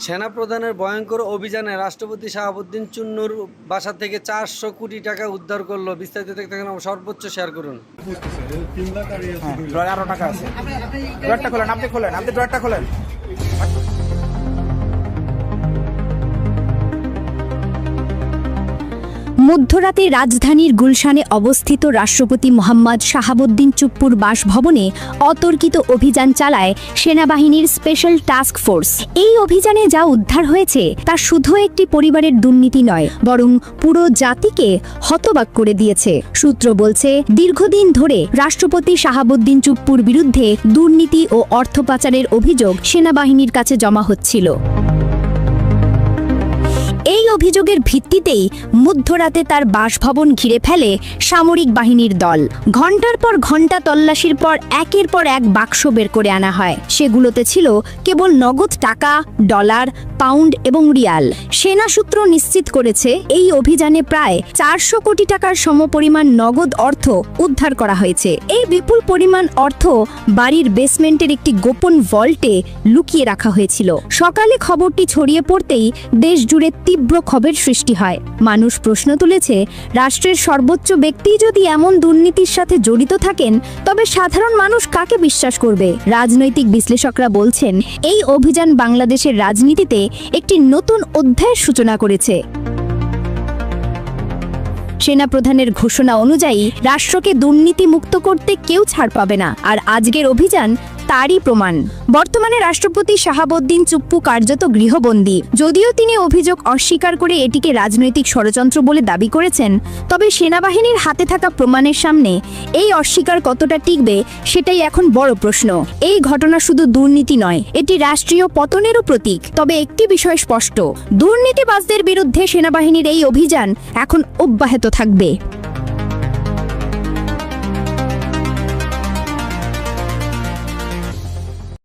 সেনাপ্রধানের ভয়ঙ্কর অভিযানে রাষ্ট্রপতি শাহাবুদ্দিন চুন্নুর বাসা থেকে 400 কোটি টাকা উদ্ধার করলো। বিস্তারিত দেখতে গেলে সর্বোচ্চ শেয়ার করুন। ড্রয়ারে আরো টাকা আছে। ড্রয়ারটা খোলেন, আপনি খোলেন, আপনি ড্রয়ারটা খোলেন। মধ্যরাতে রাজধানীর গুলশানে অবস্থিত রাষ্ট্রপতি মোহাম্মদ শাহাবুদ্দিন চুপ্পুর বাসভবনে অতর্কিত অভিযান চালায় সেনাবাহিনীর স্পেশাল টাস্ক ফোর্স। এই অভিযানে যা উদ্ধার হয়েছে তা শুধু একটি পরিবারের দুর্নীতি নয়, বরং পুরো জাতিকে হতবাক করে দিয়েছে। সূত্র বলছে, দীর্ঘদিন ধরে রাষ্ট্রপতি শাহাবুদ্দিন চুপ্পুর বিরুদ্ধে দুর্নীতি ও অর্থ পাচারের অভিযোগ সেনাবাহিনীর কাছে জমা হচ্ছিল। এই অভিযোগের ভিত্তিতেই মধ্যরাতে তার বাসভবন ঘিরে ফেলে সামরিক বাহিনীর দল। ঘণ্টার পর ঘণ্টা তল্লাশির পর একের পর এক বাক্স বের করে আনা হয়। সেগুলোতে ছিল কেবল নগদ টাকা, ডলার, পাউন্ড এবং রিয়াল। সেনা সূত্র নিশ্চিত করেছে, এই অভিযানে প্রায় 400 কোটি টাকার সমপরিমাণ নগদ অর্থ উদ্ধার করা হয়েছে। এই বিপুল পরিমাণ অর্থ বাড়ির বেসমেন্টের একটি গোপন ভল্টে লুকিয়ে রাখা হয়েছিল। সকালে খবরটি ছড়িয়ে পড়তেই দেশ জুড়ে তীব্র ক্ষোভের সৃষ্টি হয়। মানুষ প্রশ্ন তুলেছে, রাষ্ট্রের সর্বোচ্চ ব্যক্তি যদি এমন দুর্নীতির সাথে জড়িত থাকেন, তবে সাধারণ মানুষ কাকে বিশ্বাস করবে? রাজনৈতিক বিশ্লেষকরা বলছেন, এই অভিযান বাংলাদেশের রাজনীতিতে একটি নতুন অধ্যায়ের সূচনা করেছে। সেনাপ্রধানের ঘোষণা অনুযায়ী রাষ্ট্রকে দুর্নীতি মুক্ত করতে কেউ ছাড় পাবে না, আর আজকের অভিযান তারই প্রমাণ। বর্তমানে রাষ্ট্রপতি শাহাবুদ্দিন চুপ্পু কার্যত গৃহবন্দী। যদিও তিনি অভিযোগ অস্বীকার করে এটিকে রাজনৈতিক ষড়যন্ত্র বলে দাবি করেছেন, তবে সেনাবাহিনীর হাতে থাকা প্রমাণের সামনে এই অস্বীকার কতটা টিকবে সেটাই এখন বড় প্রশ্ন। এই ঘটনা শুধু দুর্নীতি নয়, এটি রাষ্ট্রীয় পতনেরও প্রতীক। তবে একটি বিষয় স্পষ্ট, দুর্নীতিবাজদের বিরুদ্ধে সেনাবাহিনীর এই অভিযান এখন অব্যাহত থাকবে।